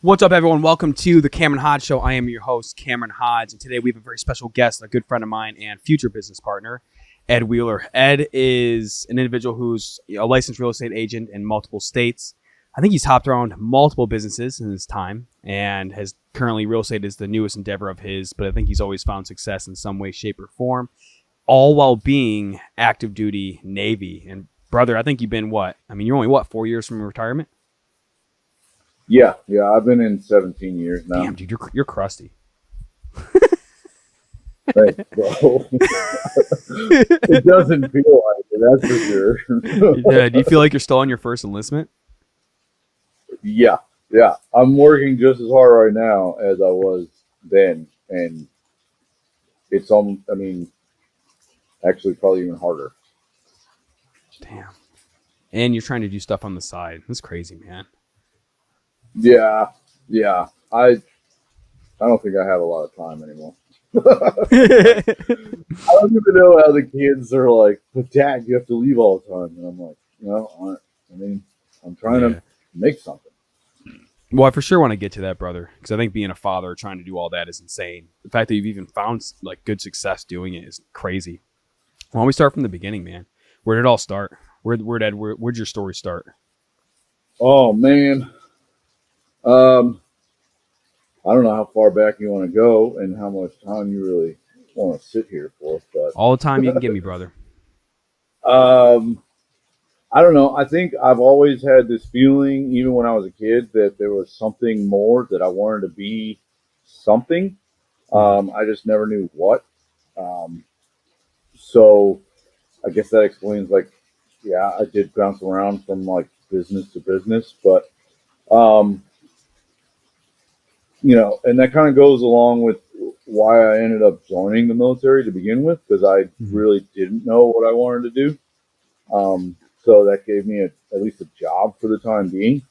What's up, everyone? Welcome to the Cameron Hodge Show. I am your host, Cameron Hodge, and today we have a very special guest, a good friend of mine and future business partner, Ed Wheeler. Ed is an individual who's a licensed real estate agent in multiple states. I think he's hopped around multiple businesses in his time and has currently real estate is the newest endeavor of his, but I think he's always found success in some way, shape, or form, all while being active duty Navy. And brother, I think you've been you're only 4 years from retirement? Yeah, I've been in 17 years now. Damn, dude, you're crusty. Thanks, bro. It doesn't feel like it, that's for sure. Yeah, do you feel like you're still on your first enlistment? Yeah. I'm working just as hard right now as I was then, and it's actually probably even harder. Damn. And you're trying to do stuff on the side. That's crazy, man. Yeah. I don't think I have a lot of time anymore. I don't even know how the kids are like, but Dad, you have to leave all the time. And I'm like, I'm trying to make something. Well, I for sure want to get to that, brother, because I think being a father trying to do all that is insane. The fact that you've even found like good success doing it is crazy. Why don't we start from the beginning, man? Where did it all start? Where'd your story start? Oh man. I don't know how far back you want to go and how much time you really want to sit here for, but All the time you can give me, brother. I don't know. I think I've always had this feeling, even when I was a kid, that there was something more, that I wanted to be something. I just never knew what. So I guess that explains, I did bounce around from like business to business, but and that kind of goes along with why I ended up joining the military to begin with, because I really didn't know what I wanted to do. So that gave me at least a job for the time being.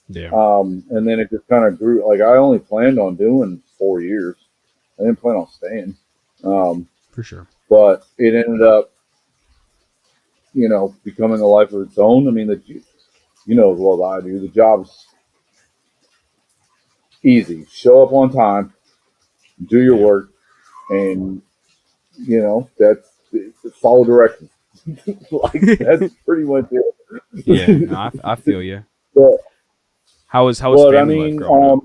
Yeah. And then it just kind of grew. Like, I only planned on doing 4 years. I didn't plan on staying. For sure. But it ended up, becoming a life of its own. I mean, as well as I do, the job's easy. Show up on time, do your work, and that's follow directions. That's pretty much it. Yeah, no, I feel you. But, How was family life growing up?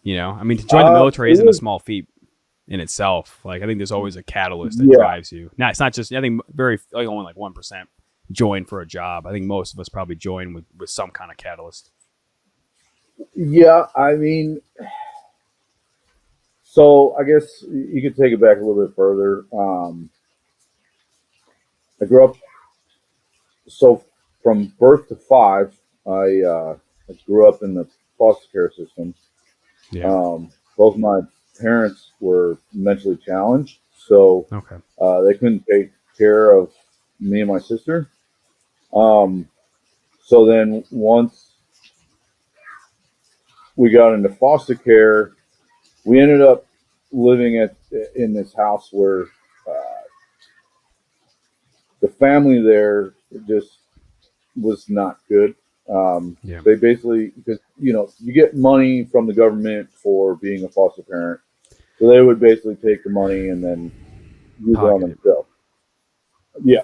To join the military isn't a small feat in itself. Like, I think there's always a catalyst that drives you. Now, it's not just, I think only like 1% join for a job. I think most of us probably join with some kind of catalyst. Yeah, so I guess you could take it back a little bit further. I grew up, so from birth to 5, I grew up in the foster care system. Yeah. Both my parents were mentally challenged, so Okay. they couldn't take care of me and my sister. So then once we got into foster care, we ended up living in this house where the family there just was not good. They basically, because you get money from the government for being a foster parent, so they would basically take the money and then use it on themselves. Yeah.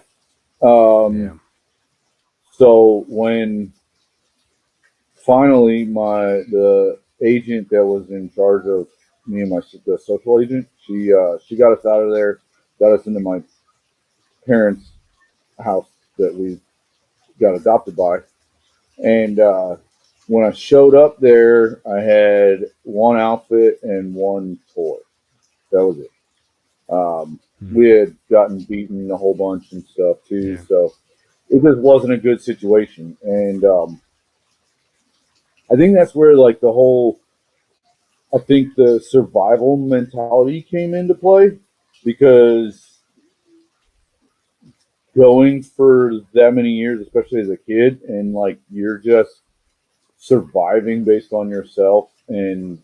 So when finally the agent that was in charge of me and the social agent, she got us out of there, got us into my parents' house that we got adopted by. And when I showed up there, I had one outfit and one toy. That was it. We had gotten beaten a whole bunch and stuff too, so it just wasn't a good situation. And I think that's where like the survival mentality came into play, because going for that many years, especially as a kid, and like you're just surviving based on yourself. And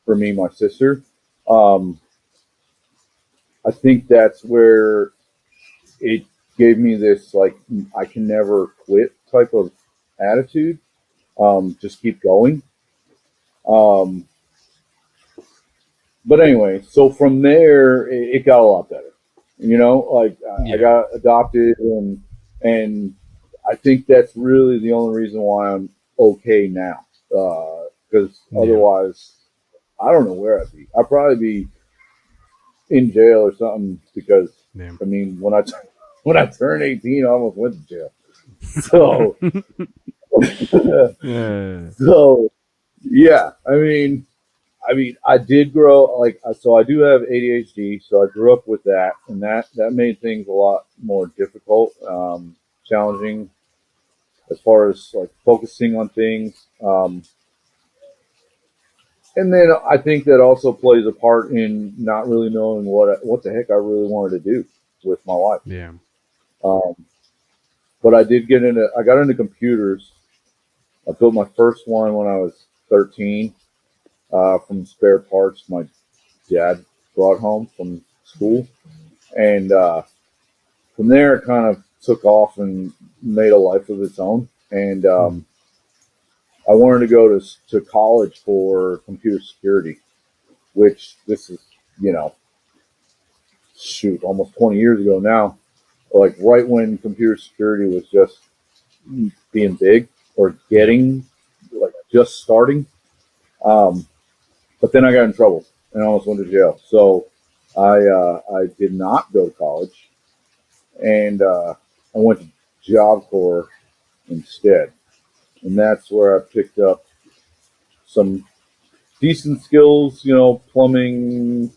for me, my sister, I think that's where it gave me this like I can never quit type of attitude. just keep going. Um, but anyway, so from there, it got a lot better. Like I Yeah. got adopted, and I think that's really the only reason why I'm okay now. Because Yeah. otherwise, I don't know where I'd be. I'd probably be in jail or something. Because Yeah. I mean, when I turned 18, I almost went to jail. So, Yeah. so yeah. I mean, I did grow so I do have ADHD, so I grew up with that, and that made things a lot more difficult, challenging as far as like focusing on things. And then I think that also plays a part in not really knowing what the heck I really wanted to do with my life. Yeah. Um, but I got into computers. I built my first one when I was 13 from spare parts my dad brought home from school. And from there, it kind of took off and made a life of its own. And Hmm. I wanted to go to college for computer security, which this is, you know, shoot, almost 20 years ago now. Like right when computer security was just being big or Yep. getting, like just starting. Um, but then I got in trouble and I almost went to jail. So I did not go to college, and I went to Job Corps instead, and that's where I picked up some decent skills, plumbing,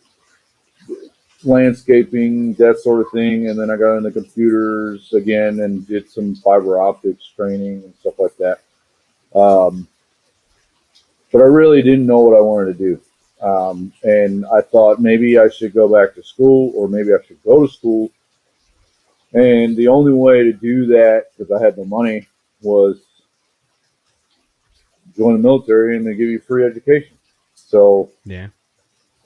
landscaping, that sort of thing. And then I got into computers again and did some fiber optics training and stuff like that. Um, but I really didn't know what I wanted to do. And I thought maybe I should go back to school, or maybe I should go to school. And the only way to do that, because I had no money, was join the military and they give you free education. So Yeah.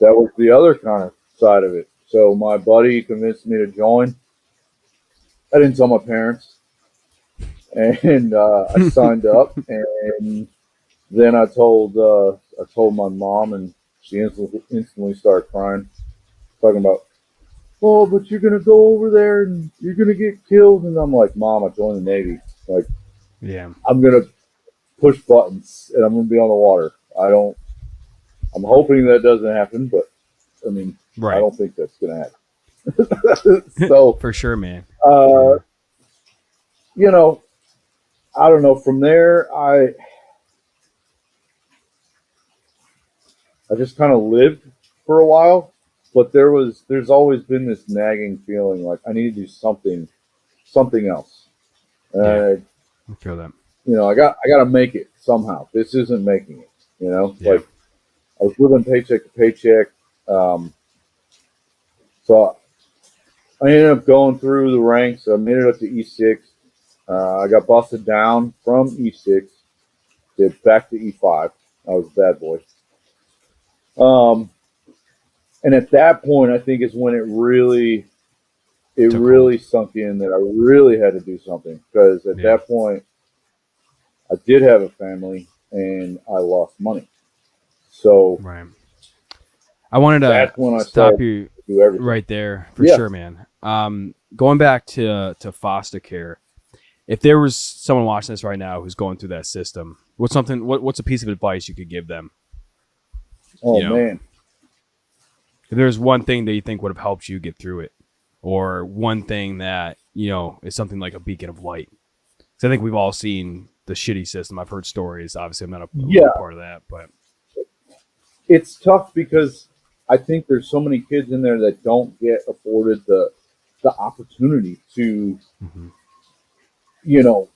that was the other kind of side of it. So my buddy convinced me to join. I didn't tell my parents, and I signed up. And then I told my mom, and she instantly started crying, talking about, "Oh, but you're gonna go over there and you're gonna get killed." And I'm like, "Mom, I joined the Navy. Like, Yeah. I'm gonna push buttons and I'm gonna be on the water. I don't. I'm hoping that doesn't happen, but I mean, I Right. don't think that's gonna happen." So, For sure, man. uh, Yeah. you know, I don't know. From there, I just kind of lived for a while, but there's always been this nagging feeling like I need to do something else. Yeah. And I feel that. I got to make it somehow. This isn't making it. Yeah. Like I was living paycheck to paycheck. Um, so I ended up going through the ranks. I made it up to E6. I got busted down from E6, did back to E5. I was a bad boy. Um, and at that point, I think is when it Took hold. really sunk in that I really had to do something, because at Yeah. that point I did have a family and I lost money. So Right. I wanted to that's when I stop started you to do everything. right there for Yeah. sure, man. Going back to foster care, if there was someone watching this right now who's going through that system, what's a piece of advice you could give them? Oh You know, man. if there's one thing that you think would have helped you get through it, or one thing that is something like a beacon of light. Because I think we've all seen the shitty system. I've heard stories. Obviously, I'm not a Yeah. part of that, but It's tough because I think there's so many kids in there that don't get afforded the opportunity to, mhm. you know,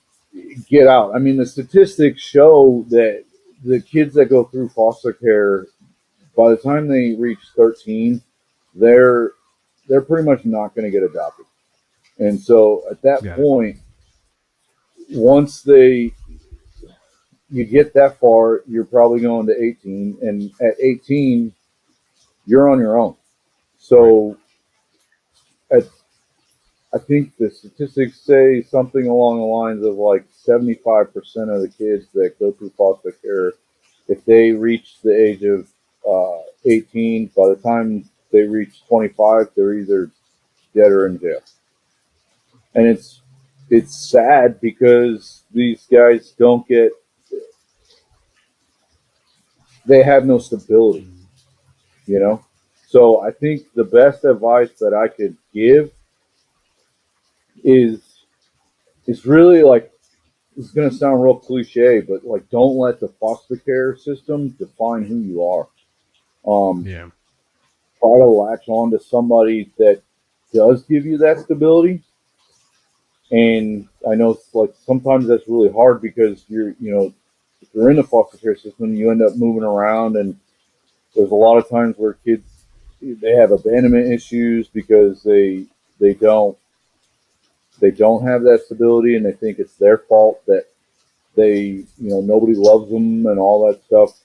get out. I mean, the statistics show that the kids that go through foster care, by the time they reach 13, they're they're pretty much not going to get adopted. And so at that Got it. point, once you get that far, you're probably going to 18, and at 18, you're on your own. Right. So at, I think the statistics say something along the lines of like 75% of the kids that go through foster care, if they reach the age of 18, by the time they reach 25, they're either dead or in jail. And it's sad because these guys they have no stability, you know? So I think the best advice that I could give is really like, it's going to sound real cliche, but like, don't let the foster care system define who you are. Yeah. Try to latch on to somebody that does give you that stability. And I know it's like sometimes that's really hard because if you're in the foster care system, you end up moving around, and there's a lot of times where kids, they have abandonment issues because they don't have that stability, and they think it's their fault that nobody loves them and all that stuff.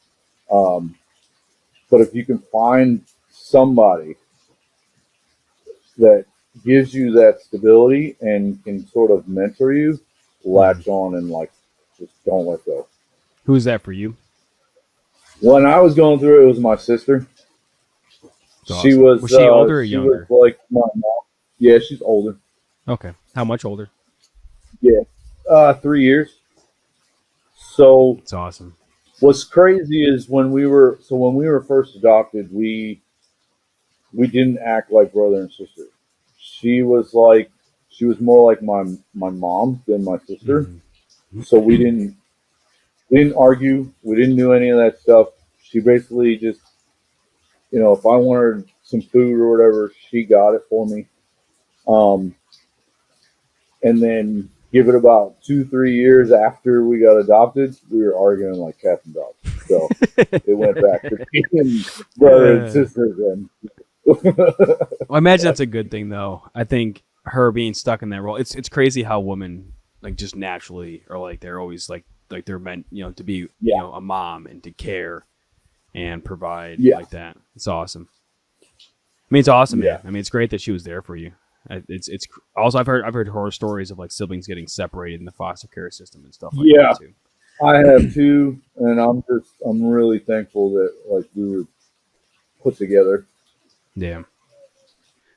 But if you can find somebody that gives you that stability and can sort of mentor you, latch on and like just don't let go. Who's that for you? When I was going through it, it was my sister. That's She awesome. was she older or she younger? was like my mom. Yeah, she's older. Okay. How much older? Yeah, 3 years. So It's awesome. what's crazy is when we were first adopted, we didn't act like brother and sister. She was more like my mom than my sister. Mm-hmm. So we didn't argue. We didn't do any of that stuff. She basically just, if I wanted some food or whatever, she got it for me. And then give it about 2-3 years after we got adopted, we were arguing like cats and dogs. So it went back to being brother and sister again. Well, I imagine that's a good thing, though. I think her being stuck in that role, it's crazy how women like just naturally are like they're always like they're meant to be a mom and to care and provide like that. It's awesome. I mean, it's awesome, man. I mean, it's great that she was there for you. It's also I've heard horror stories of like siblings getting separated in the foster care system and stuff like that too. I have too, and I'm really thankful that like we were put together. Yeah.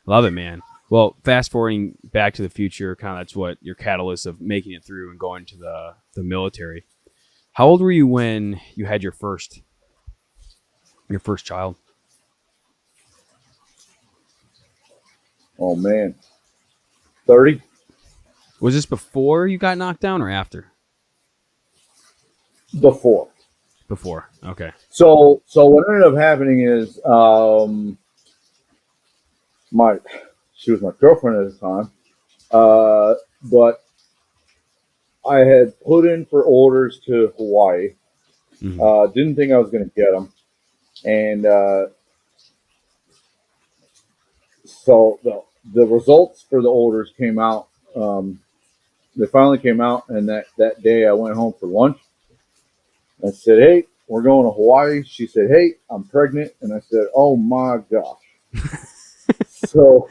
Love it, man. Well, fast forwarding back to the future, kind of that's what your catalyst of making it through and going to the military. How old were you when you had your first child? Oh man, 30. Was this before you got knocked down or after? Before. Before. Okay. So what ended up happening is she was my girlfriend at the time, but I had put in for orders to Hawaii. Mm-hmm. Didn't think I was going to get them, and so the results for the orders came out. They finally came out, and that day I went home for lunch. I said, "Hey, we're going to Hawaii." She said, "Hey, I'm pregnant," and I said, "Oh my gosh!" So,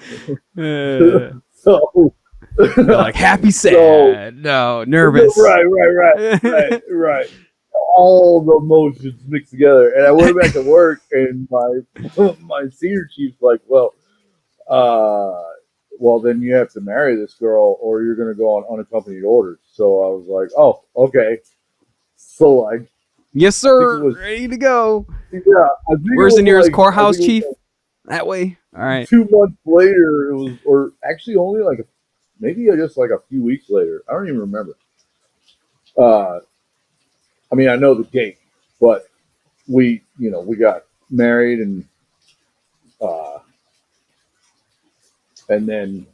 so like happy, sad, no, nervous. Right. All the emotions mixed together, and I went back to work, and my senior chief's like, "Well, then you have to marry this girl, or you're going to go on unaccompanied orders." So I was like, "Oh, okay." So yes, sir, ready to go. Yeah. Where's the nearest courthouse, chief? That way. All right. 2 months later, it was, or actually only like maybe just like a few weeks later. I don't even remember. I mean, I know the date, but we got married, and then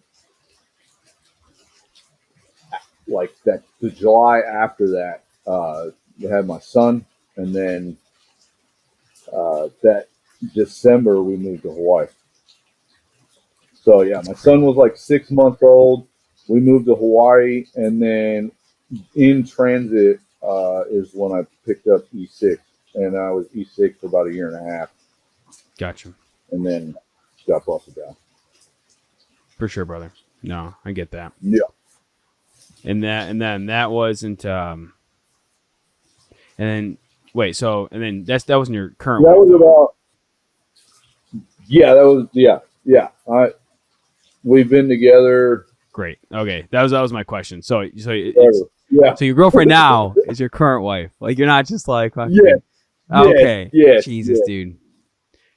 like the July after that, I had my son, and then that December we moved to Hawaii. So yeah, my son was like 6 months old. We moved to Hawaii, and then in transit is when I picked up E6, and I was E6 for about a year and a half. Gotcha. And then got busted down. For sure, brother. No, I get that. Yeah. And then that wasn't. And then wait, so and then that wasn't your current That wife, was though. about. Yeah, that was. Yeah. We've been together. Great. Okay, that was my question. So Forever. Yeah. so your girlfriend now is your current wife. Like you're not just like fucking, Yes. okay. Yes. Jesus, Yes. dude,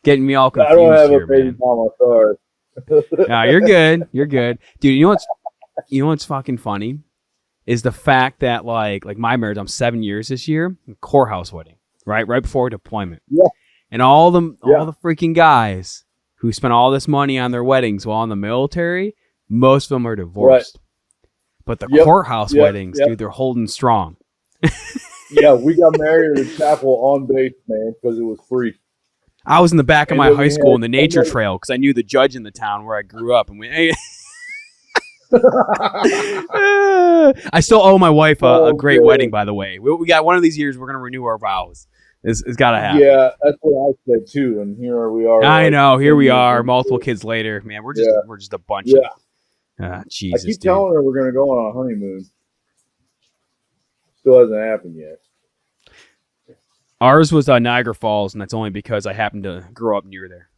getting me all I don't confused have a here, baby man. mama. Sorry. No, you're good. You're good, dude. You know what's fucking funny is the fact that like my marriage. I'm 7 years this year. Courthouse wedding, right before deployment. Yeah. And all the Yeah. freaking guys who spent all this money on their weddings while in the military, most of them are divorced. Right. But the courthouse weddings, dude, they're holding strong. Yeah, we got married at a chapel on base, man, because it was free. I was in the back of my high school in the nature trail because I knew the judge in the town where I grew up, and we. I still owe my wife a great wedding, by the way. We got one of these years. We're gonna renew our vows. It's got to happen. Yeah, that's what I said too. And here we are. I know. Here we are, multiple kids later. Man, we're just a bunch of. Jesus. I keep telling her we're gonna go on a honeymoon. Still hasn't happened yet. Ours was Niagara Falls, and that's only because I happened to grow up near there.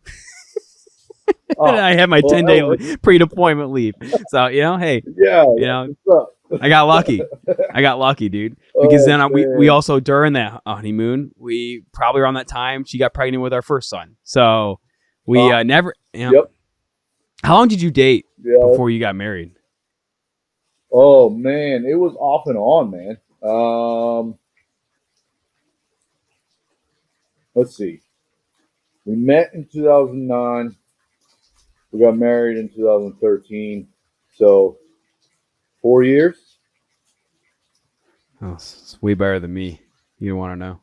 I had my 10-day pre-deployment leave. So, hey. Yeah. I got lucky, dude. Because then we also, during that honeymoon, we probably around that time, she got pregnant with our first son. So we never, Yep. How long did you date before you got married? Oh, man. It was off and on, man. Let's see. We met in 2009. We got married in 2013. So 4 years. Oh, it's way better than me. You don't want to know.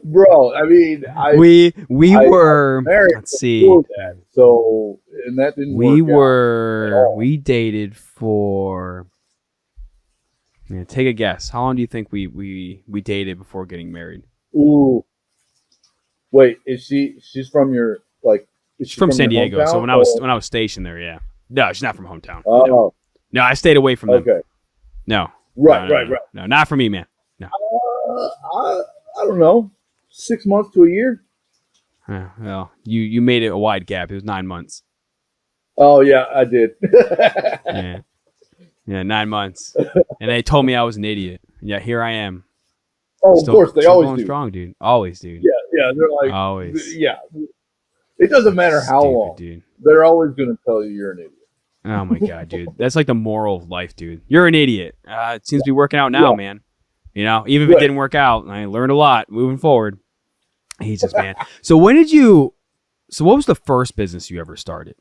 Bro, I mean, we were married. Let's see. That, so and that didn't work out. We dated for. Yeah, take a guess. How long do you think we dated before getting married? Ooh. Wait, she's from your like? She's from San Diego. Hometown, so when I was stationed there, yeah. No, she's not from hometown. Oh. No, I stayed away from them. Okay. No. Right. No, not for me, man. No. I don't know. 6 months to a year. Well, you made it a wide gap. It was 9 months. Oh yeah, I did. Yeah, 9 months. And they told me I was an idiot. Yeah, here I am. Oh, of course, they always do. Strong, dude. Always, dude. Yeah, they're like always. Yeah, it doesn't matter how long, dude. They're always going to tell you you're an idiot. Oh my god, dude. That's like the moral of life, dude. You're an idiot. It seems to be working out now, man. Even if it didn't work out, I learned a lot moving forward. Jesus, man. So what was the first business you ever started?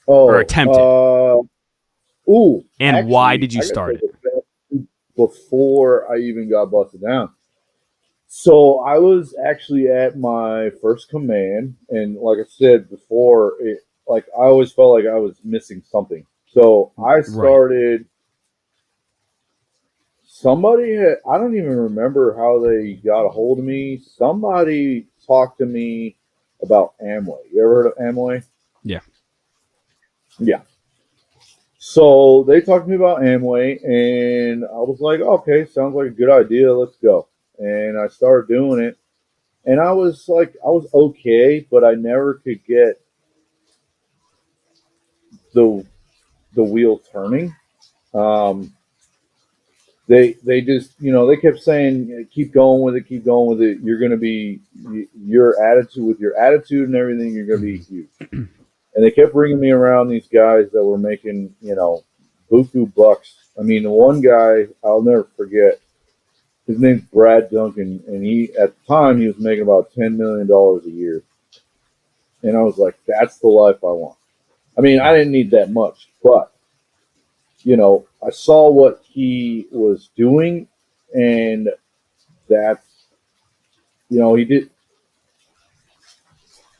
Or attempted? And actually, why did you start it? Before I even got busted down. So I was actually at my first command, and like I said before, I always felt like I was missing something. So I started. Right. I don't even remember how they got a hold of me. Somebody talked to me about Amway. You ever heard of Amway? Yeah. Yeah. So they talked to me about Amway, and I was like, okay, sounds like a good idea. Let's go. And I started doing it. And I was okay, but I never could get the wheel turning. They just, they kept saying, keep going with it. You're going to be, your attitude and everything, you're going to be huge. And they kept bringing me around these guys that were making, buku bucks. I mean, the one guy I'll never forget, his name's Brad Duncan, and at the time he was making about $10 million a year. And I was like, that's the life I want. I mean, I didn't need that much, but I saw what he was doing, and that's, he did.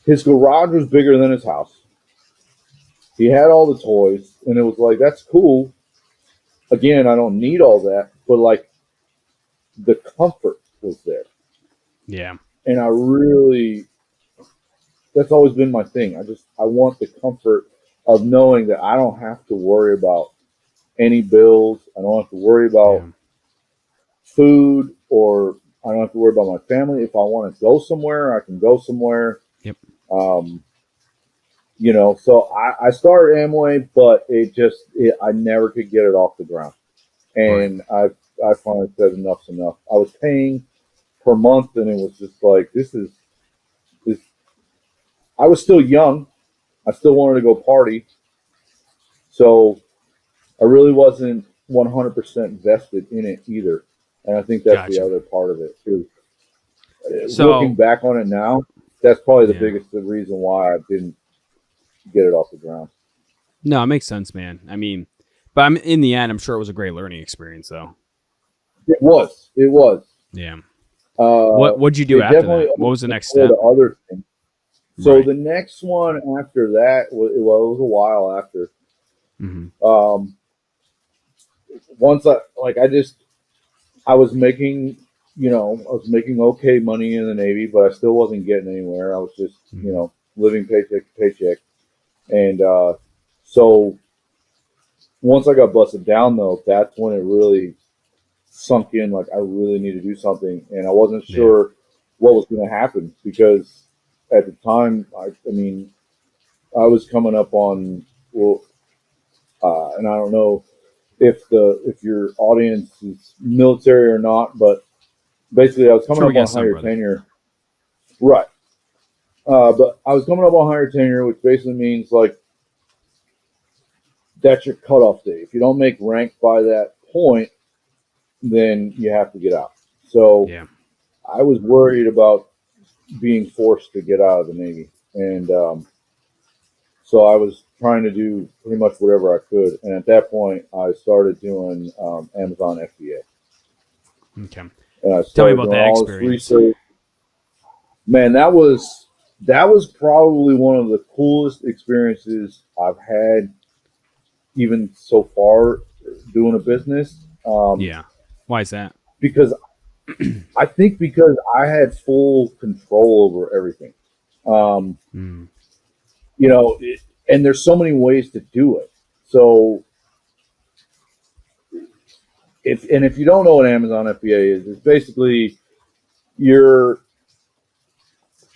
His garage was bigger than his house. He had all the toys, and it was like, that's cool. Again, I don't need all that, but like the comfort was there. Yeah. And that's always been my thing. I want the comfort of knowing that I don't have to worry about any bills. I don't have to worry about Yeah. food, or I don't have to worry about my family. If I want to go somewhere, I can go somewhere. Yep. Um, so I started Amway, but I never could get it off the ground. Right. And I finally said enough's enough. I was paying per month, and it was just like, this. I was still young. I still wanted to go party. So I really wasn't 100% vested in it either. And I think that's the Gotcha. other part of it too. Looking So back on it now, that's probably the yeah. biggest reason why I didn't get it off the ground. No, it makes sense, man. I mean, but I'm in the end, I'm sure it was a great learning experience, though. It was. It was. Yeah. Uh, What'd you do it after definitely that? What opened was the the next door step? to other things. So Right. the next one after that it was a while after. Hmm. Um, once I was making, I was making okay money in the Navy, but I still wasn't getting anywhere. I was just, Hmm. living paycheck to paycheck. And so once I got busted down, though, that's when it really sunk in. Like, I really need to do something, and I wasn't Yeah. sure what was going to happen because at the time, I mean, I was coming up on, well, and I don't know if your audience is military or not, but basically, I was coming Sure, we up got on some, higher brother. tenure. Right. But I was coming up on higher tenure, which basically means like that's your cutoff date. If you don't make rank by that point, then you have to get out. So Yeah. I was worried about being forced to get out of the Navy. And so I was trying to do pretty much whatever I could. And at that point, I started doing Amazon FBA. Okay. And I Tell me started about doing that all this experience. research. Man, that was probably one of the coolest experiences I've had even so far doing a business. Yeah. Why is that? Because I think because I had full control over everything. Um, Mm. you know, it, and there's so many ways to do it. So if you don't know what Amazon FBA is, it's basically you're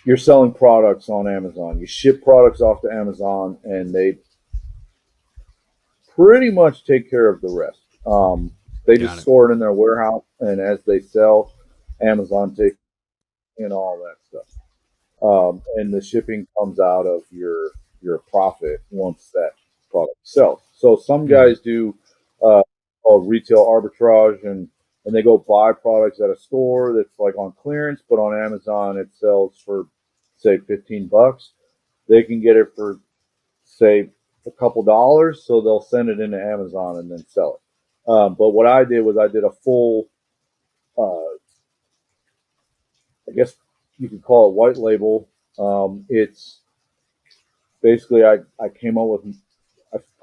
you're selling products on Amazon. You ship products off to Amazon, and they pretty much take care of the rest. They Got just it. store it in their warehouse, and as they sell, Amazon takes in all that stuff. And the shipping comes out of your profit once that product sells. So some Hmm. guys do called retail arbitrage, and they go buy products at a store that's like on clearance, but on Amazon it sells for say $15. They can get it for say a couple dollars, so they'll send it into Amazon and then sell it. But what I did was I did a full, I guess you could call it white label. It's basically I came up with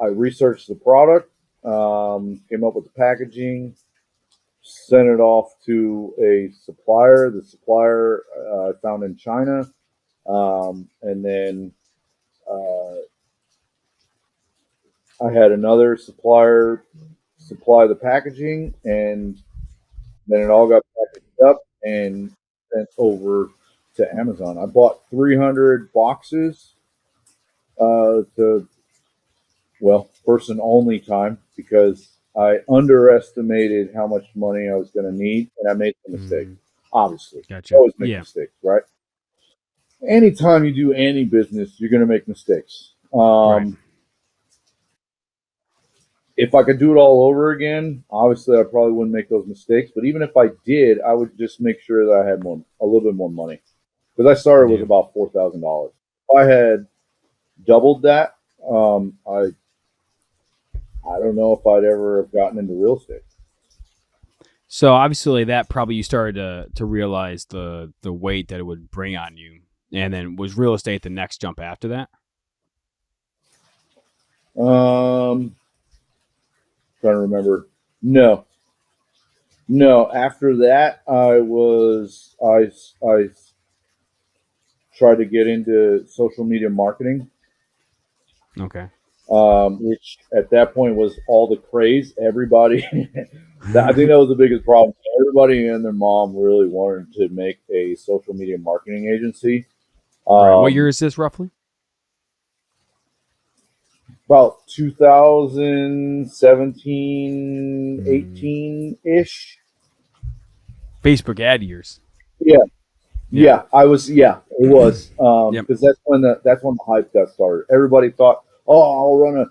I researched the product, came up with the packaging, sent it off to a supplier. The supplier I found in China, and then I had another supplier supply the packaging, and then it all got packaged up and sent over to Amazon. I bought 300 boxes to person only time because I underestimated how much money I was going to need, and I made some mistakes. Mm. Obviously, you Gotcha. always make Yeah. mistakes, right? Anytime you do any business, you're going to make mistakes. Right. If I could do it all over again, obviously I probably wouldn't make those mistakes. But even if I did, I would just make sure that I had a little bit more money, because I started with Yeah. about $4,000. If I had doubled that, I don't know if I'd ever have gotten into real estate. So obviously that probably you started to realize the weight that it would bring on you, and then was real estate the next jump after that? Trying to remember. No, no. After that, I tried to get into social media marketing. Okay. which at that point was all the craze. Everybody, I think that was the biggest problem. Everybody and their mom really wanted to make a social media marketing agency. Right. What year is this roughly? About 2017, 18 ish. Facebook ad years. Yeah. Yeah, it was. Yep. Because that's when the hype got started. Everybody thought, "Oh, I'll run a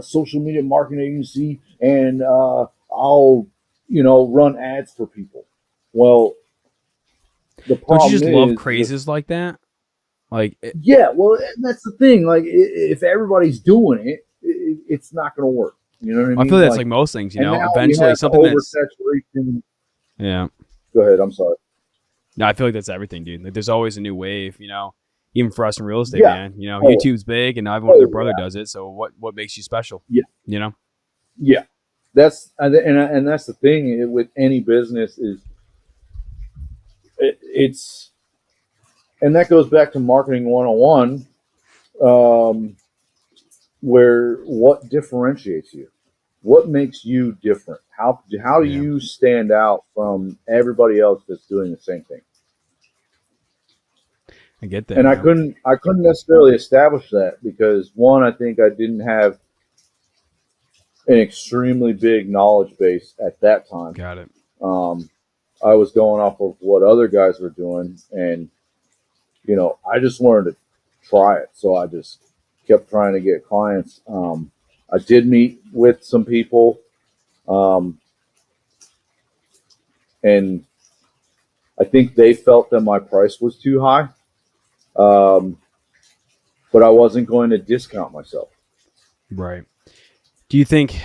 social media marketing agency, and I'll, run ads for people." Well, the Don't you problem just love is, crazes like that? Like, yeah. Well, and that's the thing. Like, if everybody's doing it, it's not going to work. You know what I I feel mean? that's like most things. And now you Eventually have the something that's oversaturation. yeah. Go ahead. I'm sorry. No, I feel like that's everything, dude. Like, there's always a new wave. Even for us in real estate, Yeah. man. Oh, YouTube's big, and now everyone and their brother yeah. does it. So what makes you special? Yeah. You know. Yeah. And that's the thing with any business is it's and that goes back to marketing 101, where what differentiates you, what makes you different, how do Yeah. you stand out from everybody else that's doing the same thing. I get that. And I couldn't necessarily establish that because, one, I think I didn't have an extremely big knowledge base at that time. Got it. I was going off of what other guys were doing, and I just wanted to try it. So I just kept trying to get clients. I did meet with some people, and I think they felt that my price was too high, but I wasn't going to discount myself. Right. Do you think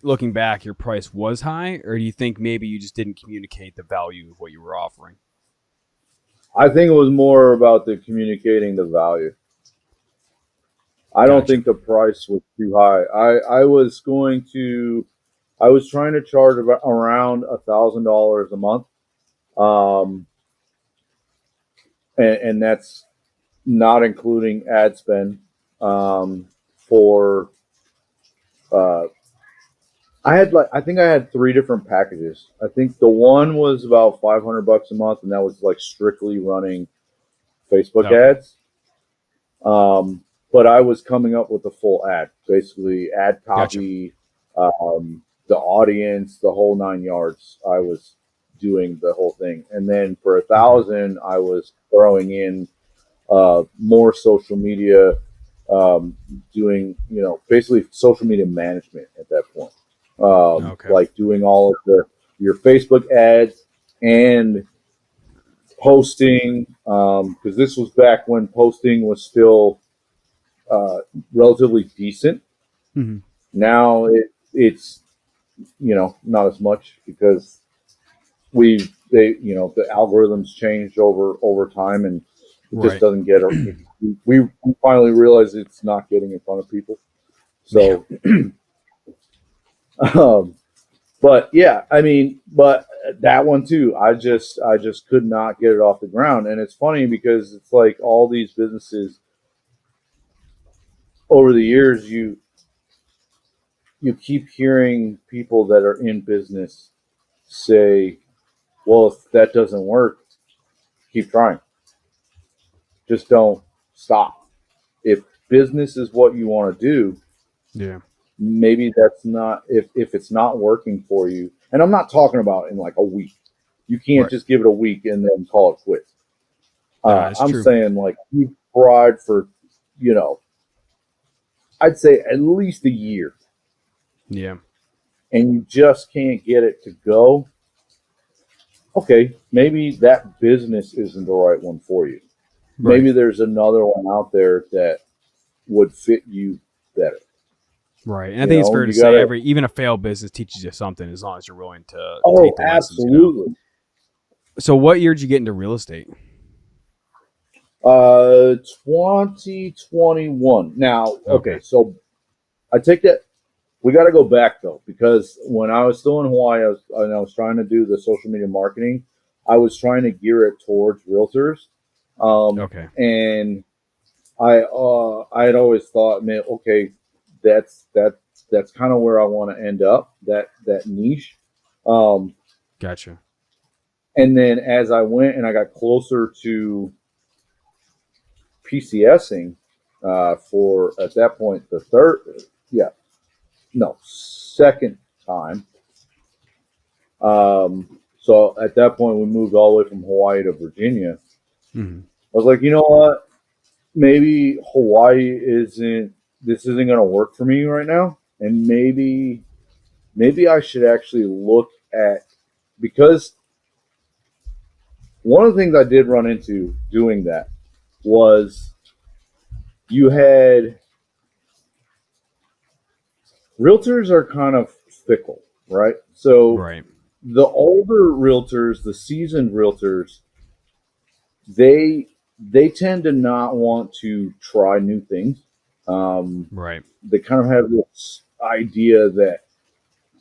looking back, your price was high, or do you think maybe you just didn't communicate the value of what you were offering? I think it was more about the communicating the value. I don't Gotcha. think the price was too high. I was trying to charge about around $1,000 a month. Um, and that's not including ad spend. For I think I had three different packages. I think the one was about $500 a month, and that was like strictly running Facebook ads. But I was coming up with a full ad, basically ad copy, the audience, the whole 9 yards. I was doing the whole thing, and then for 1,000, I was throwing in more social media, doing basically social media management at that point, like doing all of your Facebook ads and posting, because this was back when posting was still relatively decent. Mm-hmm. Now it's not as much because the algorithms changed over time, and it just doesn't get. We finally realized it's not getting in front of people. So, but yeah, I mean, but that one too, I just could not get it off the ground, and it's funny because it's like all these businesses over the years, you keep hearing people that are in business say, well, if that doesn't work, keep trying. Just don't stop. If business is what you want to do, Yeah. maybe that's not, if it's not working for you. And I'm not talking about in like a week. You can't just give it a week and then call it quits. I'm true. saying like you tried for, I'd say at least a year. Yeah. And you just can't get it to go. Okay, maybe that business isn't the right one for you. Right. Maybe there's another one out there that would fit you better. Right. And I think it's fair to say even a failed business teaches you something as long as you're willing to take the lessons. Absolutely. So what year did you get into real estate? 2021. Now, okay, so I take that. We got to go back though, because when I was still in Hawaii, I was trying to do the social media marketing. I was trying to gear it towards realtors. And I had always thought, man, okay, that's kind of where I want to end up, that niche. Um, Gotcha. and then as I went and I got closer to PCSing, for at that point the third, yeah, no, second time. So at that point we moved all the way from Hawaii to Virginia. Mm-hmm. I was like, you know what? Maybe Hawaii isn't this isn't going to work for me right now, and maybe I should actually look at, because one of the things I did run into doing that was you had realtors are kind of fickle, right? So Right. the older realtors, the seasoned realtors, they they tend to not want to try new things. Right. They kind of have this idea that,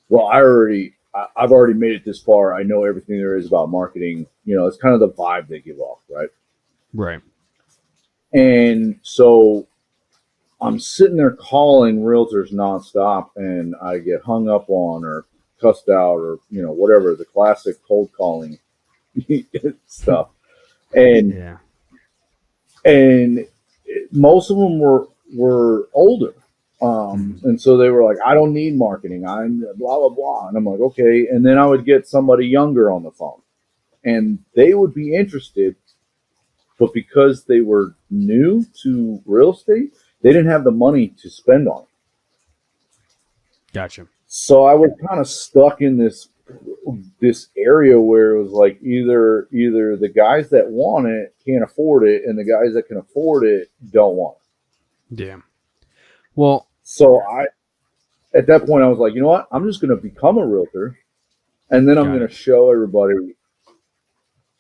well, I've already made it this far. I know everything there is about marketing. It's kind of the vibe they give off, right? Right. And so I'm sitting there calling realtors nonstop, and I get hung up on or cussed out or whatever, the classic cold calling stuff. And Yeah. and most of them were older. And so they were like, I don't need marketing. I'm blah, blah, blah. And I'm like, okay. And then I would get somebody younger on the phone, and they would be interested, but because they were new to real estate, they didn't have the money to spend on it. Gotcha. So I was kind of stuck in this area where it was like either the guys that want it can't afford it, and the guys that can afford it don't want it. Yeah. Well, So at that point I was like, you know what? I'm just going to become a realtor, and then I'm got going it. to show everybody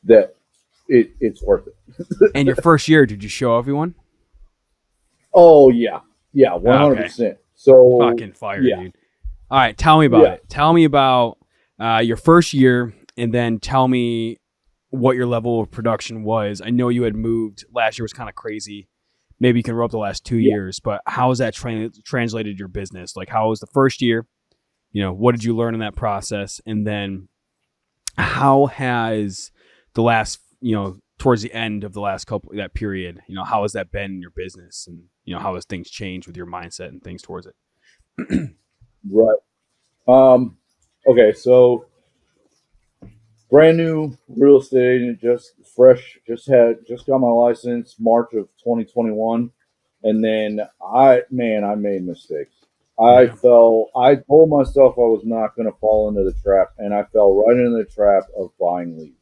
that it's worth it. And your first year, did you show everyone? Oh yeah, yeah, Okay. 100%. So Fucking fire, yeah, dude. All right, tell me about yeah. it. Tell me about your first year, and then tell me what your level of production was. I know you had moved. Last year was kind of crazy. Maybe you can roll up the last 2 Yeah. years, but how has that translated your business? Like, how was the first year? What did you learn in that process? And then how has the last, towards the end of the last that period, how has that been in your business? And, how has things changed with your mindset and things towards it? Right. Okay, so brand new real estate agent, just fresh, just got my license March of 2021, and then I made mistakes. I Yeah. fell. I told myself I was not going to fall into the trap, and I fell right into the trap of buying leads.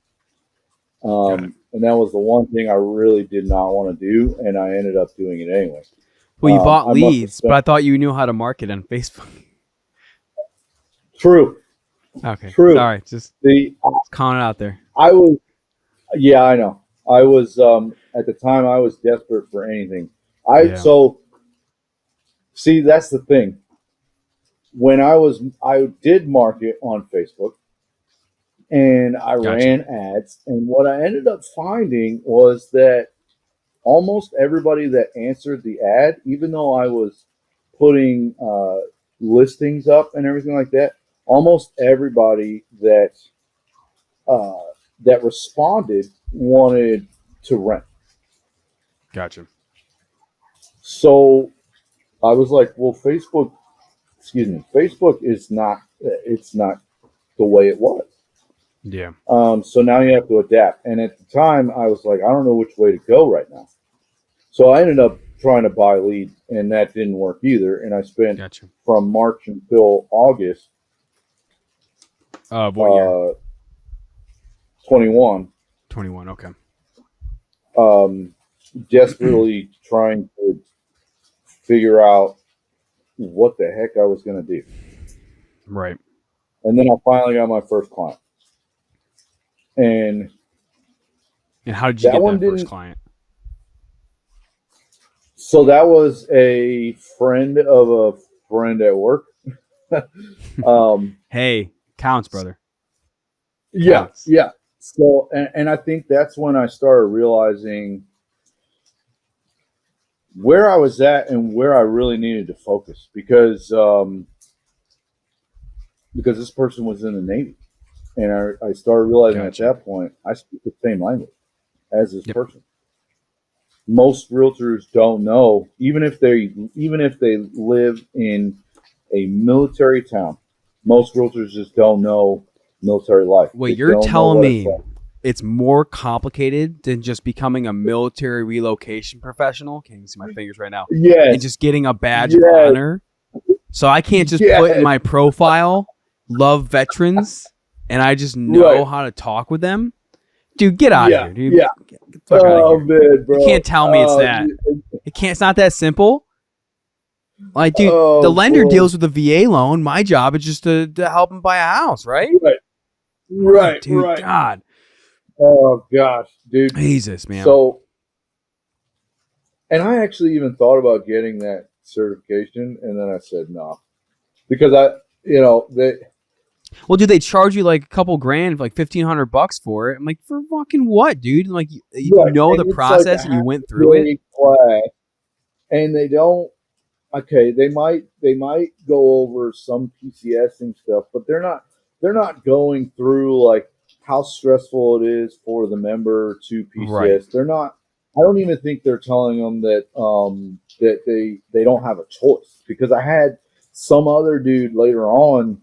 Got it. And that was the one thing I really did not want to do, and I ended up doing it anyway. Well, you bought I must have leads, but spent. I thought you knew how to market on Facebook. True, Okay. true. Sorry. Just The calling it out there. I was. Yeah, I know. I was at the time I was desperate for anything. I Yeah. so see that's the thing. When I did market on Facebook, and I Gotcha. ran ads, and what I ended up finding was that almost everybody that answered the ad, even though I was putting listings up and everything like that, almost everybody uh, that responded wanted to rent. Gotcha. So I was like, well, Facebook is not, it's not the way it was. Yeah. So now you have to adapt. And at the time, I was like, I don't know which way to go right now. So I ended up trying to buy leads, and that didn't work either. And I spent Gotcha. from March until August What year? 21, 21. Okay. desperately trying to figure out what the heck I was going to do. Right. And then I finally got my first client. And And how did you that get one that first didn't. client? So that was a friend of a friend at work. um, Hey, counts, brother. yeah, Counts. yeah. So, and I think that's when I started realizing where I was at and where I really needed to focus because this person was in the Navy, and I started realizing Gotcha. at that point I speak the same language as this Yep. person. Most realtors don't know, even if they live in a military town. Most realtors just don't know military life. Wait, They you're don't know telling what me it's more complicated than just becoming a military relocation professional? Can't even see my fingers right now. Yes. And just getting a badge of Yes. honor. So I can't just Yes. put in my profile, love veterans, and I just know Right. how to talk with them. Dude, get out Yeah, of here, dude. yeah. Get the fuck out of here. Man, bro. You can't tell me it's that. It's not that simple. Like, dude, Oh, the lender boy. deals with the VA loan. My job is just to help him buy a house, right? Right, Dude, right. God. Oh gosh, dude. Jesus, man. So, and I actually even thought about getting that certification, and then I said no, because Well, dude, they charge you like a couple grand, like $1,500 for it. I'm like, for fucking what, dude? I'm like, you right, know and the it's process like and you went through it. class, and they don't. Okay, they might go over some PCSing stuff, but they're not going through like how stressful it is for the member to PCS. Right. They're not. I don't even think they're telling them that they don't have a choice, because I had some other dude later on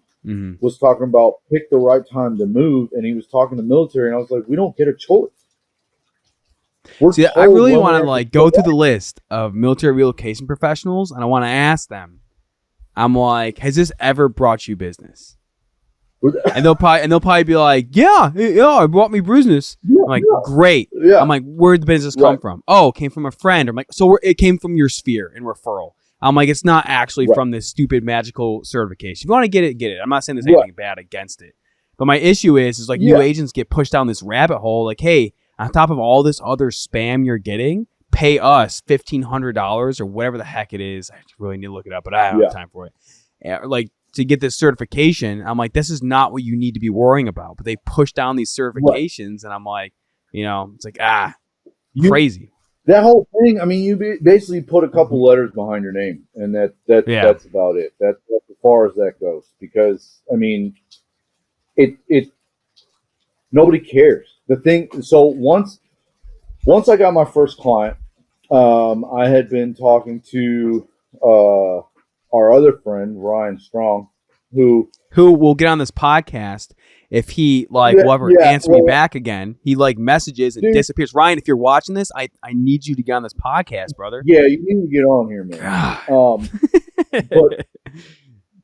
was talking about pick the right time to move, and he was talking to military, and I was like, we don't get a choice. See, I really want to like go through the list of military relocation professionals, and I want to ask them. I'm like, has this ever brought you business? And they'll probably be like, yeah, it brought me business. Yeah, I'm like, yeah. great. Yeah. I'm like, where'd the business come from? Oh, it came from a friend. I'm like, so it came from your sphere and referral. I'm like, it's not actually from this stupid magical certification. If you want to get it, get it. I'm not saying there's anything bad against it. But my issue is like new agents get pushed down this rabbit hole. Like, hey, on top of all this other spam you're getting, pay us $1,500 or whatever the heck it is. I really need to look it up, but I don't have time for it. Like, to get this certification, I'm like, this is not what you need to be worrying about. But they push down these certifications, and I'm like, it's like, crazy. That whole thing, I mean, you basically put a couple letters behind your name, and that's about it. That's as far as that goes. Because, I mean, it nobody cares. The thing, so once I got my first client, I had been talking to our other friend, Ryan Strong, who will get on this podcast if he will ever answer me back again. He messages and disappears. Ryan, if you're watching this, I need you to get on this podcast, brother. Yeah, you need to get on here, man. But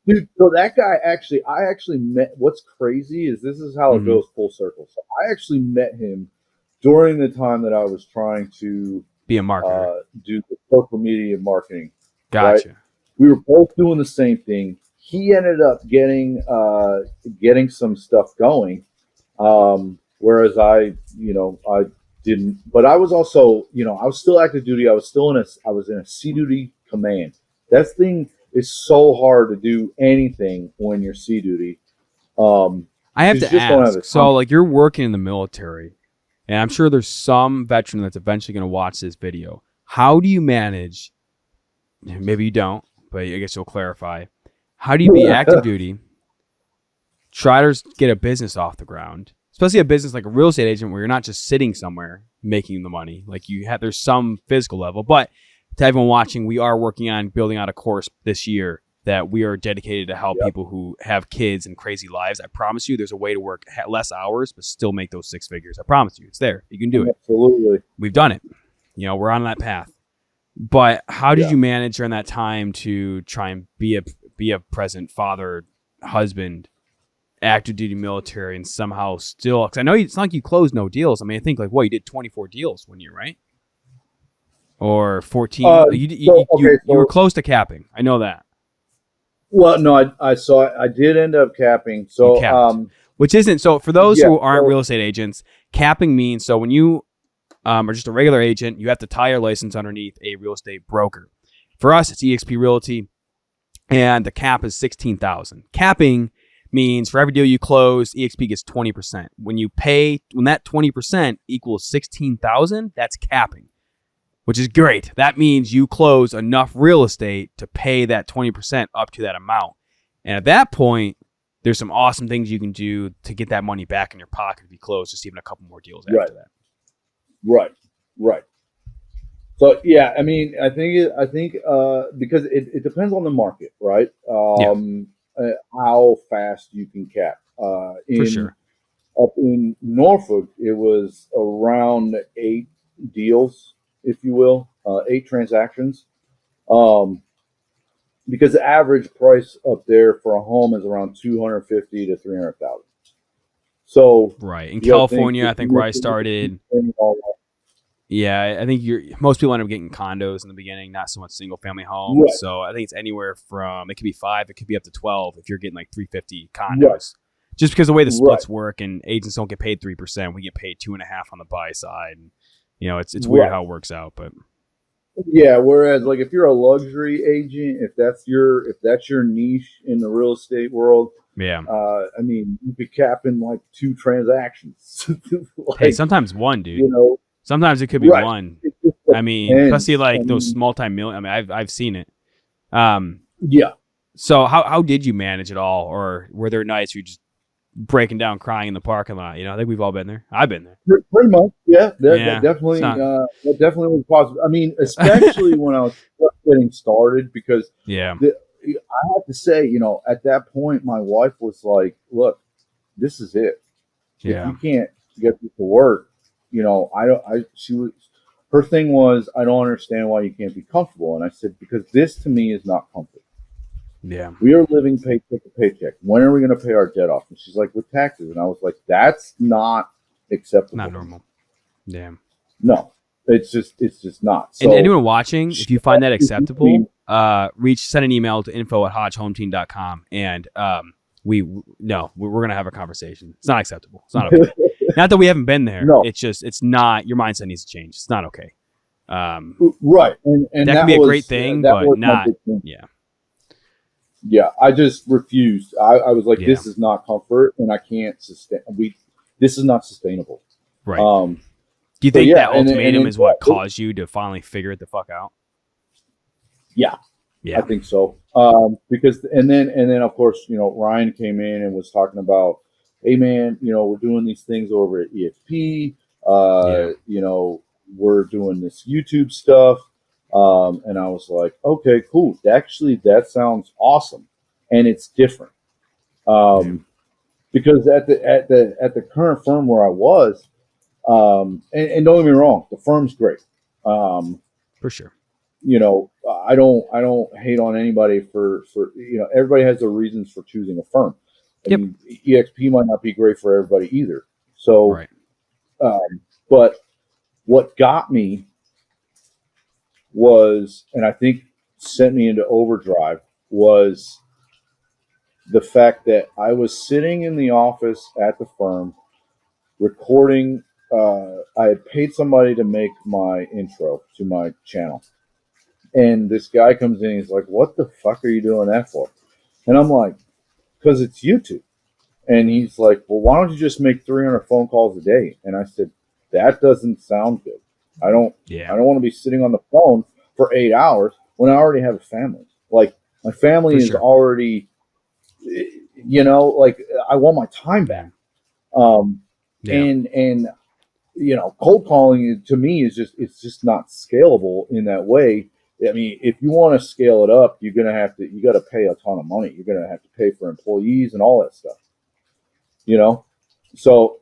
dude, so that guy I actually met. What's crazy is this is how it goes full circle. So I actually met him during the time that I was trying to be a marketer, do the social media marketing. Gotcha. Right? We were both doing the same thing. He ended up getting some stuff going, whereas I didn't. But I was also, I was still active duty. I was in a sea duty command. That thing is so hard to do anything when you're sea duty. I have to ask. So, you're working in the military, and I'm sure there's some veteran that's eventually going to watch this video. How do you manage? Maybe you don't, but I guess you'll clarify. How do you be active duty, try to get a business off the ground, especially a business like a real estate agent where you're not just sitting somewhere making the money. There's some physical level. But to everyone watching, we are working on building out a course this year that we are dedicated to help people who have kids and crazy lives. I promise you there's a way to work less hours but still make those six figures. I promise you. It's there. You can do it. Absolutely. We've done it. We're on that path. But how did you manage during that time to try and be a present father, husband, active duty military, and somehow still? Because I know it's not like you closed no deals. I mean, I think you did 24 deals 1 year, right? Or 14. You were close to capping. I know that. Well, no, I did end up capping. So, which isn't so for those who aren't real estate agents. Capping means when you are just a regular agent, you have to tie your license underneath a real estate broker. For us, it's eXp Realty, and the cap is $16,000. Capping means for every deal you close, eXp gets 20%. When that 20% equals $16,000, that's capping. which is great. That means you close enough real estate to pay that 20% up to that amount. And at that point, there's some awesome things you can do to get that money back in your pocket if you close just even a couple more deals Right. after that. Right. So yeah, I mean, I think because it depends on the market, right? How fast you can cap. For sure. Up in Norfolk, it was around 8 deals, if you will, 8 transactions. Because the average price up there for a home is around 250 to 300,000. So right in California, I think where I started. Yeah, I think most people end up getting condos in the beginning, not so much single family homes. Right. So I think it's anywhere from, it could be 5, it could be up to 12 if you're getting like 350 condos. Right. Just because the way the splits work and agents don't get paid 3%, we get paid 2.5% on the buy side. And, it's weird how it works out, but yeah. Whereas like if you're a luxury agent, if that's your niche in the real estate world, yeah. I mean, you could cap in like 2 transactions. Like, hey, sometimes one, dude. Sometimes it could be one. I mean, especially like those multi-million. I mean, I've seen it. Yeah. So how did you manage it all, or were there nights where you just breaking down, crying in the parking lot? I think we've all been there. I've been there. Pretty much, yeah. That definitely, that definitely was positive. I mean, especially when I was just getting started, because I have to say, at that point, my wife was like, "Look, this is it. If you can't get this to work, her thing was, I don't understand why you can't be comfortable." And I said, because this to me is not comfort. Yeah. We are living paycheck to paycheck. When are we going to pay our debt off? And she's like, with taxes. And I was like, that's not acceptable. Not normal. Yeah. No, it's just not. So, and anyone watching, if you find that acceptable, send an email to info@hodgehometeam.com and we're going to have a conversation. It's not acceptable. It's not okay. Not that we haven't been there. No. It's not, your mindset needs to change. It's not okay. Right. And that can be a great thing, but not, Yeah, I just refused. I was like, this is not comfort, and I can't sustain. This is not sustainable. Right. Do you think that ultimatum is what caused you to finally figure it the fuck out? Yeah. I think so. Because and then of course, Ryan came in and was talking about, hey man, we're doing these things over at EXP. We're doing this YouTube stuff. And I was like, okay, cool. Actually, that sounds awesome, and it's different. Because at the current firm where I was, and don't get me wrong, the firm's great. For sure. I don't hate on anybody for everybody has their reasons for choosing a firm. I mean, EXP might not be great for everybody either. So, but what got me was, and I think sent me into overdrive, was the fact that I was sitting in the office at the firm recording. I had paid somebody to make my intro to my channel. And this guy comes in, he's like, what the fuck are you doing that for? And I'm like, because it's YouTube. And he's like, well, why don't you just make 300 phone calls a day? And I said, that doesn't sound good. I don't want to be sitting on the phone for 8 hours when I already have a family. Like, my family is already, like, I want my time back. And cold calling to me is it's not scalable in that way. I mean, if you want to scale it up, you got to pay a ton of money. You're going to have to pay for employees and all that stuff, So,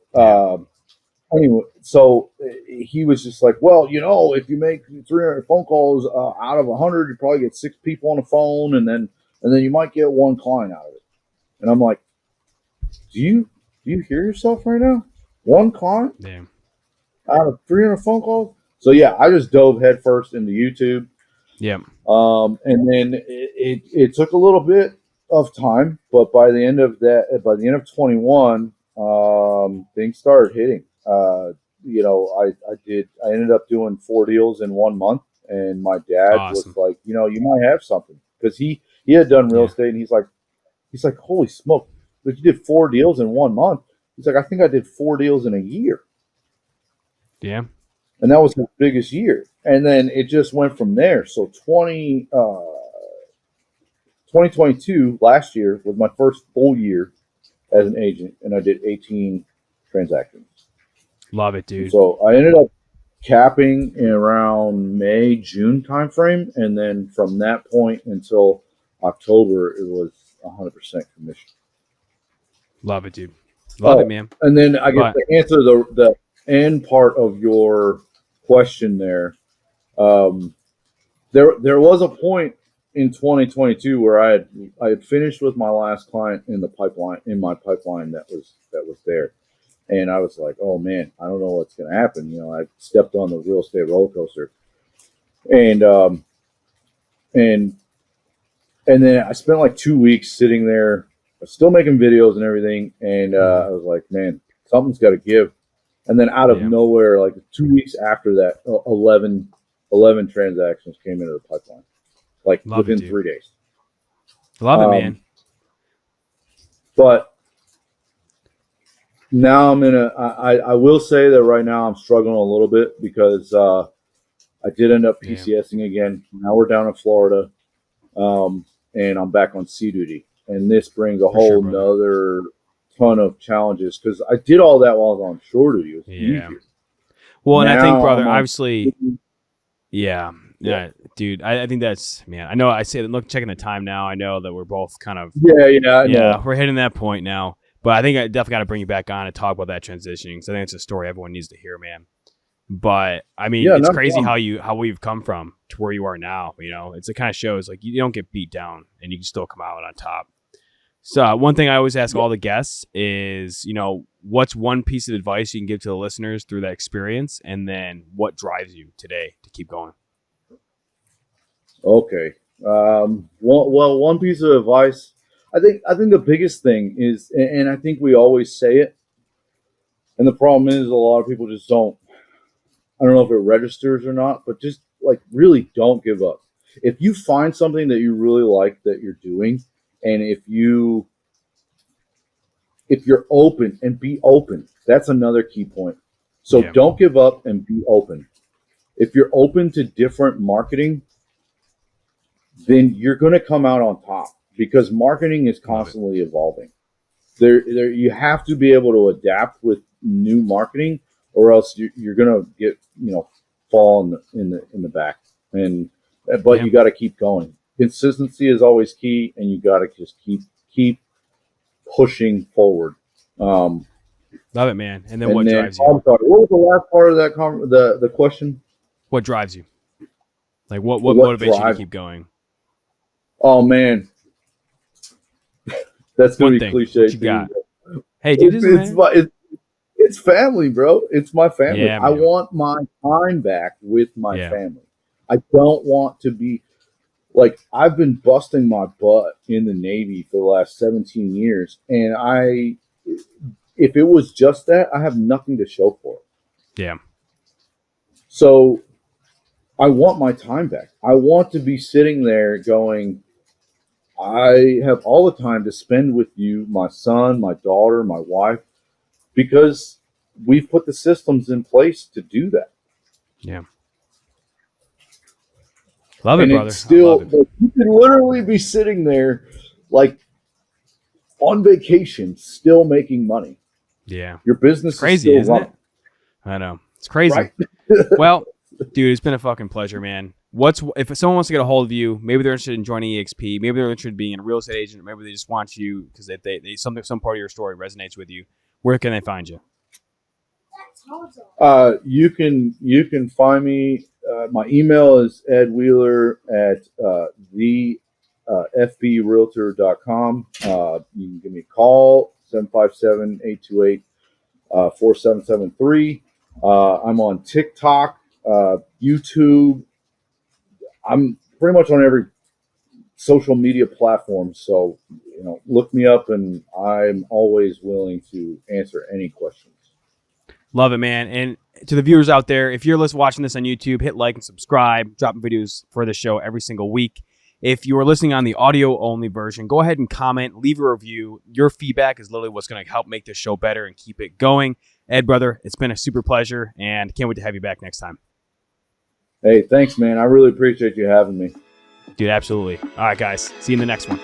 anyway, so he was just like, well, if you make 300 phone calls out of 100, you probably get 6 people on the phone, and then you might get 1 client out of it. And I'm like, do you hear yourself right now? 1 client out of 300 phone calls? So yeah, I just dove headfirst into YouTube. Yeah. And then it took a little bit of time, but by the end of 21, things started hitting. I ended up doing 4 deals in 1 month, and my dad was like, you might have something, because he had done real estate, and he's like, holy smoke, but you did 4 deals in 1 month. He's like, I think I did 4 deals in a year. Yeah. and that was his biggest year. And then it just went from there. So 2022 last year was my first full year as an agent, and I did 18 transactions. Love it, dude. And so I ended up capping in around May, June timeframe, and then from that point until October, it was 100% commission. Love it, dude. Love it, man. And then I guess to answer the end part of your question there, there was a point in 2022 where I had finished with my last client in my pipeline that was there. And I was like, oh man, I don't know what's going to happen. You know, I stepped on the real estate roller coaster, and then I spent like 2 weeks sitting there, still making videos and everything. And I was like, man, something's got to give. And then out of nowhere, like 2 weeks after that, 11 transactions came into the pipeline, like within 3 days. Love it, man. But now I will say that right now I'm struggling a little bit because I did end up PCSing again. Now we're down in Florida, and I'm back on sea duty. And this brings a whole nother ton of challenges because I did all that while I was on shore duty. It was easier. Well, and I think, brother, obviously, dude, I think that's, man, I know I say that, look, checking the time now, I know that we're both kind of, we're hitting that point now. But I think I definitely got to bring you back on and talk about that transitioning because I think it's a story everyone needs to hear, man. But I mean, it's crazy how we've come from to where you are now. You know, it kind of shows like you don't get beat down and you can still come out on top. So one thing I always ask all the guests is, you know, what's one piece of advice you can give to the listeners through that experience, and then what drives you today to keep going? Okay. One piece of advice. I think the biggest thing is, and I think we always say it, and the problem is a lot of people just don't. I don't know if it registers or not, but just like really don't give up. If you find something that you really like that you're doing, and if you're open and be open, that's another key point. So don't give up and be open. If you're open to different marketing, then you're going to come out on top. Because marketing is constantly evolving. There, you have to be able to adapt with new marketing, or else you're gonna get, fall in the back. But you got to keep going. Consistency is always key, and you got to just keep pushing forward. Love it, man. And then what drives you? I'm sorry. What was the last part of that the question? What drives you? Like what motivates you to keep going? Oh man. That's going to be cliche. What you got? Hey, dude, it's family, bro. It's my family. Yeah, I want my time back with my family. I don't want to be like, I've been busting my butt in the Navy for the last 17 years. And if it was just that, I have nothing to show for it. Yeah. So I want my time back. I want to be sitting there going, I have all the time to spend with you, my son, my daughter, my wife, because we've put the systems in place to do that. Yeah. Love it, brother. It's still, you can literally be sitting there like on vacation, still making money. Yeah. Your business is crazy, still isn't running. it? I know. It's crazy. Right? Well, dude, it's been a fucking pleasure, man. If someone wants to get a hold of you, maybe they're interested in joining EXP, maybe they're interested in being a real estate agent, or maybe they just want you because they some part of your story resonates with you. Where can they find you? You can find me. My email is edwheeler at fbrealtor.com. You can give me a call, 757-828-4773. I'm on TikTok, YouTube. I'm pretty much on every social media platform. So, look me up, and I'm always willing to answer any questions. Love it, man. And to the viewers out there, if you're watching this on YouTube, hit like and subscribe, dropping videos for the show every single week. If you are listening on the audio only version, go ahead and comment, leave a review. Your feedback is literally what's going to help make this show better and keep it going. Ed, brother, it's been a super pleasure, and can't wait to have you back next time. Hey, thanks, man. I really appreciate you having me. Dude, absolutely. All right, guys. See you in the next one.